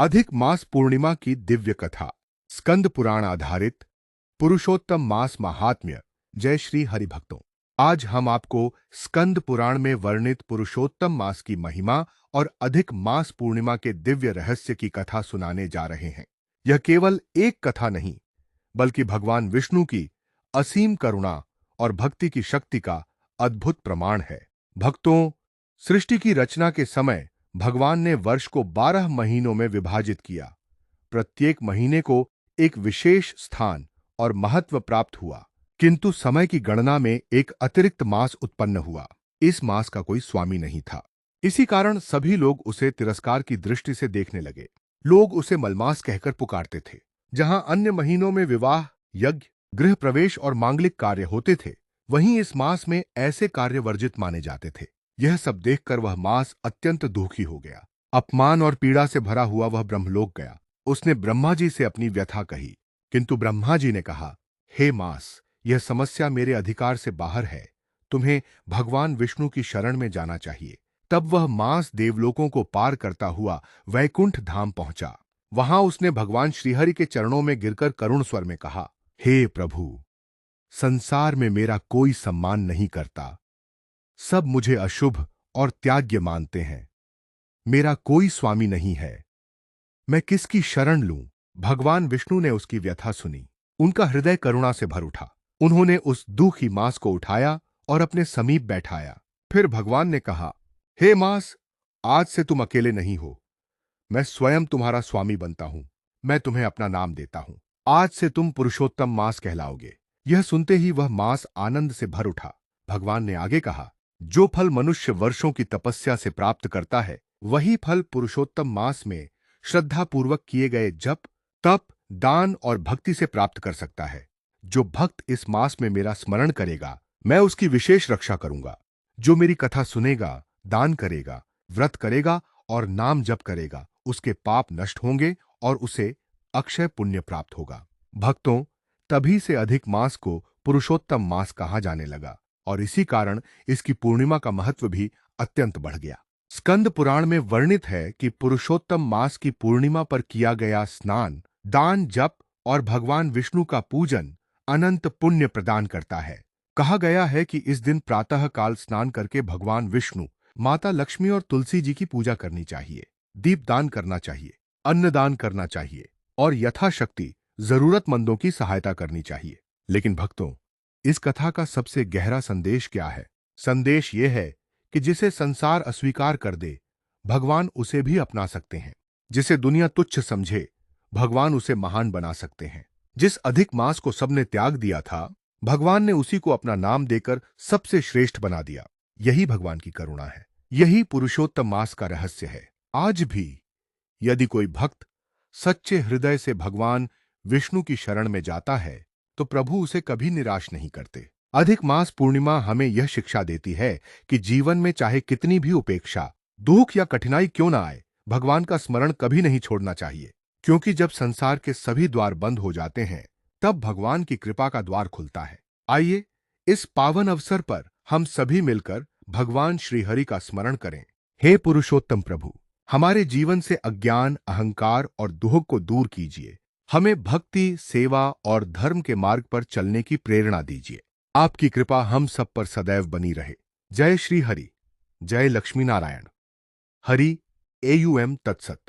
अधिक मास पूर्णिमा की दिव्य कथा। स्कंद पुराण आधारित पुरुषोत्तम मास महात्म्य। जय श्री हरि भक्तों, आज हम आपको स्कंद पुराण में वर्णित पुरुषोत्तम मास की महिमा और अधिक मास पूर्णिमा के दिव्य रहस्य की कथा सुनाने जा रहे हैं। यह केवल एक कथा नहीं, बल्कि भगवान विष्णु की असीम करुणा और भक्ति की शक्ति का अद्भुत प्रमाण है। भक्तों, सृष्टि की रचना के समय भगवान ने वर्ष को 12 महीनों में विभाजित किया। प्रत्येक महीने को एक विशेष स्थान और महत्व प्राप्त हुआ, किंतु समय की गणना में एक अतिरिक्त मास उत्पन्न हुआ। इस मास का कोई स्वामी नहीं था। इसी कारण सभी लोग उसे तिरस्कार की दृष्टि से देखने लगे। लोग उसे मलमास कहकर पुकारते थे। जहां अन्य महीनों में विवाह, यज्ञ, गृह प्रवेश और मांगलिक कार्य होते थे, वहीं इस मास में ऐसे कार्य वर्जित माने जाते थे। यह सब देखकर वह मास अत्यंत दुखी हो गया। अपमान और पीड़ा से भरा हुआ वह ब्रह्मलोक गया। उसने ब्रह्मा जी से अपनी व्यथा कही, किंतु ब्रह्मा जी ने कहा, हे मास, यह समस्या मेरे अधिकार से बाहर है। तुम्हें भगवान विष्णु की शरण में जाना चाहिए। तब वह मास देवलोकों को पार करता हुआ वैकुंठ धाम पहुंचा। वहां उसने भगवान श्रीहरि के चरणों में गिरकर करुण स्वर में कहा, हे प्रभु, संसार में मेरा कोई सम्मान नहीं करता। सब मुझे अशुभ और त्याज्य मानते हैं। मेरा कोई स्वामी नहीं है। मैं किसकी शरण लूं? भगवान विष्णु ने उसकी व्यथा सुनी। उनका हृदय करुणा से भर उठा। उन्होंने उस दुखी मास को उठाया और अपने समीप बैठाया। फिर भगवान ने कहा, हे मास, आज से तुम अकेले नहीं हो। मैं स्वयं तुम्हारा स्वामी बनता हूं। मैं तुम्हें अपना नाम देता हूं। आज से तुम पुरुषोत्तम मास कहलाओगे। यह सुनते ही वह मास आनंद से भर उठा। भगवान ने आगे कहा, जो फल मनुष्य वर्षों की तपस्या से प्राप्त करता है, वही फल पुरुषोत्तम मास में श्रद्धापूर्वक किए गए जप, तप, दान और भक्ति से प्राप्त कर सकता है। जो भक्त इस मास में मेरा स्मरण करेगा, मैं उसकी विशेष रक्षा करूंगा। जो मेरी कथा सुनेगा, दान करेगा, व्रत करेगा और नाम जप करेगा, उसके पाप नष्ट होंगे और उसे अक्षय पुण्य प्राप्त होगा। भक्तों, तभी से अधिक मास को पुरुषोत्तम मास कहा जाने लगा और इसी कारण इसकी पूर्णिमा का महत्व भी अत्यंत बढ़ गया। स्कंद पुराण में वर्णित है कि पुरुषोत्तम मास की पूर्णिमा पर किया गया स्नान, दान, जप और भगवान विष्णु का पूजन अनंत पुण्य प्रदान करता है। कहा गया है कि इस दिन प्रातः काल स्नान करके भगवान विष्णु, माता लक्ष्मी और तुलसी जी की पूजा करनी चाहिए। दीपदान करना चाहिए, अन्नदान करना चाहिए और यथाशक्ति जरूरतमंदों की सहायता करनी चाहिए। लेकिन भक्तों, इस कथा का सबसे गहरा संदेश क्या है? संदेश यह है कि जिसे संसार अस्वीकार कर दे, भगवान उसे भी अपना सकते हैं। जिसे दुनिया तुच्छ समझे, भगवान उसे महान बना सकते हैं। जिस अधिक मास को सबने त्याग दिया था, भगवान ने उसी को अपना नाम देकर सबसे श्रेष्ठ बना दिया। यही भगवान की करुणा है। यही पुरुषोत्तम मास का रहस्य है। आज भी यदि कोई भक्त सच्चे हृदय से भगवान विष्णु की शरण में जाता है, तो प्रभु उसे कभी निराश नहीं करते। अधिक मास पूर्णिमा हमें यह शिक्षा देती है कि जीवन में चाहे कितनी भी उपेक्षा, दुख या कठिनाई क्यों ना आए, भगवान का स्मरण कभी नहीं छोड़ना चाहिए। क्योंकि जब संसार के सभी द्वार बंद हो जाते हैं, तब भगवान की कृपा का द्वार खुलता है। आइए, इस पावन अवसर पर हम सभी मिलकर भगवान श्रीहरि का स्मरण करें। हे पुरुषोत्तम प्रभु, हमारे जीवन से अज्ञान, अहंकार और दुख को दूर कीजिए। हमें भक्ति, सेवा और धर्म के मार्ग पर चलने की प्रेरणा दीजिए। आपकी कृपा हम सब पर सदैव बनी रहे। जय श्री हरि। जय लक्ष्मी नारायण। हरि AUM तत्सत।